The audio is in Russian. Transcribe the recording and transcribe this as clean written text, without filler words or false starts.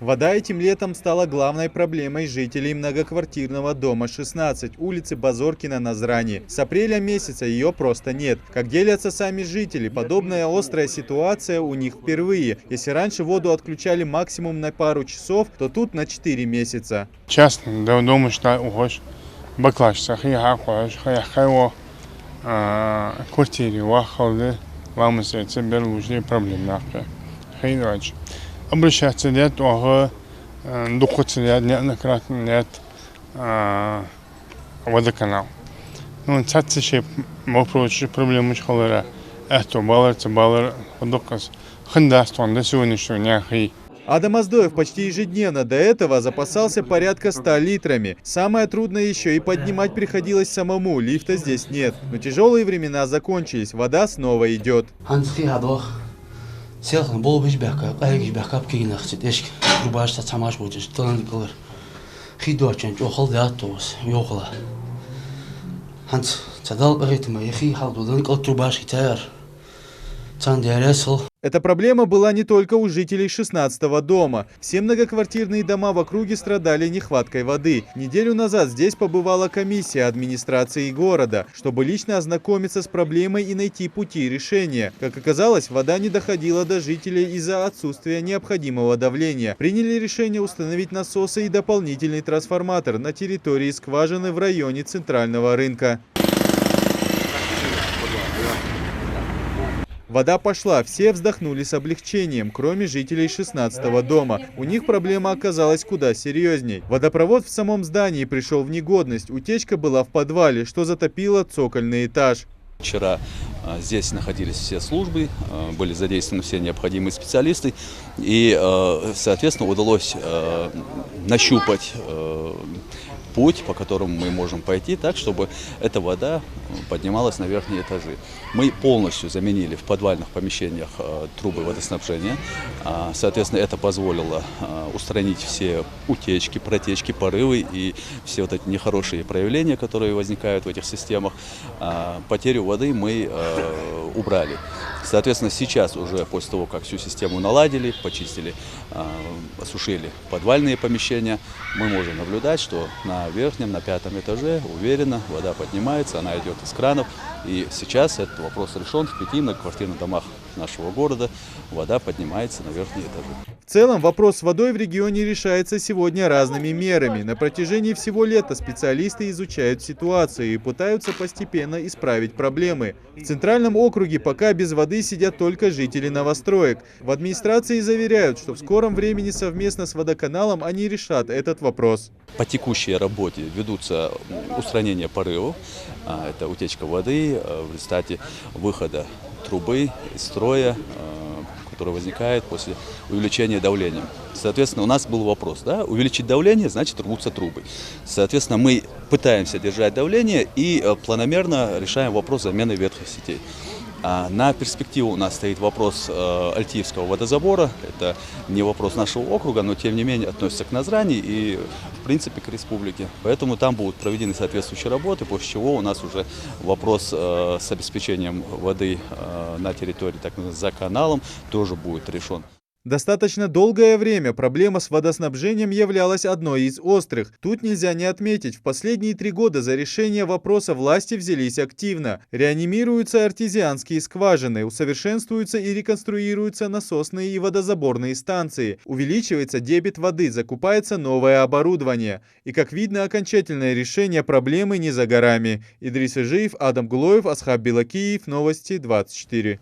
Вода этим летом стала главной проблемой жителей многоквартирного дома 16, улицы Базоркина на Зране. С апреля месяца ее просто нет. Как делятся сами жители, подобная острая ситуация у них впервые. Если раньше воду отключали максимум на пару часов, то тут на 4 месяца. Часто дома уходишь, баклажка, хай квартире, вахалды, вам тебе лучшие проблемы. Обращаться лет, духаться лет, неоднократно лет водоканал. Ну, цацишь, вопросы, проблемы школы. Это балар, водоказ. Хандастон, до сегодняшнего дня. Адам Аздоев почти ежедневно до этого запасался порядка 100 литрами. Самое трудное еще и поднимать приходилось самому, лифта здесь нет. Но тяжелые времена закончились, вода снова идет. Эта проблема была не только у жителей 16-го дома. Все многоквартирные дома в округе страдали нехваткой воды. Неделю назад здесь побывала комиссия администрации города, чтобы лично ознакомиться с проблемой и найти пути решения. Как оказалось, вода не доходила до жителей из-за отсутствия необходимого давления. Приняли решение установить насосы и дополнительный трансформатор на территории скважины в районе центрального рынка. Вода пошла, все вздохнули с облегчением, кроме жителей 16-го дома. У них проблема оказалась куда серьезней. Водопровод в самом здании пришел в негодность, утечка была в подвале, что затопило цокольный этаж. Вчера здесь находились все службы, были задействованы все необходимые специалисты, и, соответственно, удалось нащупать путь, по которому мы можем пойти так, чтобы эта вода поднималась на верхние этажи. Мы полностью заменили в подвальных помещениях трубы водоснабжения. Соответственно, это позволило устранить все утечки, протечки, порывы и все вот эти нехорошие проявления, которые возникают в этих системах. Потерю воды мы убрали. Соответственно, сейчас уже после того, как всю систему наладили, почистили, осушили подвальные помещения, мы можем наблюдать, что на верхнем, на 5-м этаже уверенно вода поднимается, она идет из кранов. И сейчас этот вопрос решен. В 5 многоквартирных домах нашего города вода поднимается на верхние этажи. В целом вопрос с водой в регионе решается сегодня разными мерами. На протяжении всего лета специалисты изучают ситуацию и пытаются постепенно исправить проблемы. В Центральном округе пока без воды сидят только жители новостроек. В администрации заверяют, что в скором времени совместно с водоканалом они решат этот вопрос. По текущей работе ведутся устранение порывов, это утечка воды в результате выхода трубы из строя, который возникает после увеличения давления. Соответственно, у нас был вопрос, да, увеличить давление, значит рвутся трубы. Соответственно, мы пытаемся держать давление и планомерно решаем вопрос замены ветхих сетей. На перспективу у нас стоит вопрос Альтиевского водозабора. Это не вопрос нашего округа, но тем не менее относится к Назрани и в принципе к республике. Поэтому там будут проведены соответствующие работы, после чего у нас уже вопрос с обеспечением воды на территории, так называемым, за каналом, тоже будет решен. Достаточно долгое время проблема с водоснабжением являлась одной из острых. Тут нельзя не отметить, в последние 3 года за решение вопроса власти взялись активно. Реанимируются артезианские скважины, усовершенствуются и реконструируются насосные и водозаборные станции. Увеличивается дебит воды, закупается новое оборудование. И, как видно, окончательное решение проблемы не за горами. Идрис Ижиев, Адам Гулоев, Асхаб Белакиев, Новости 24.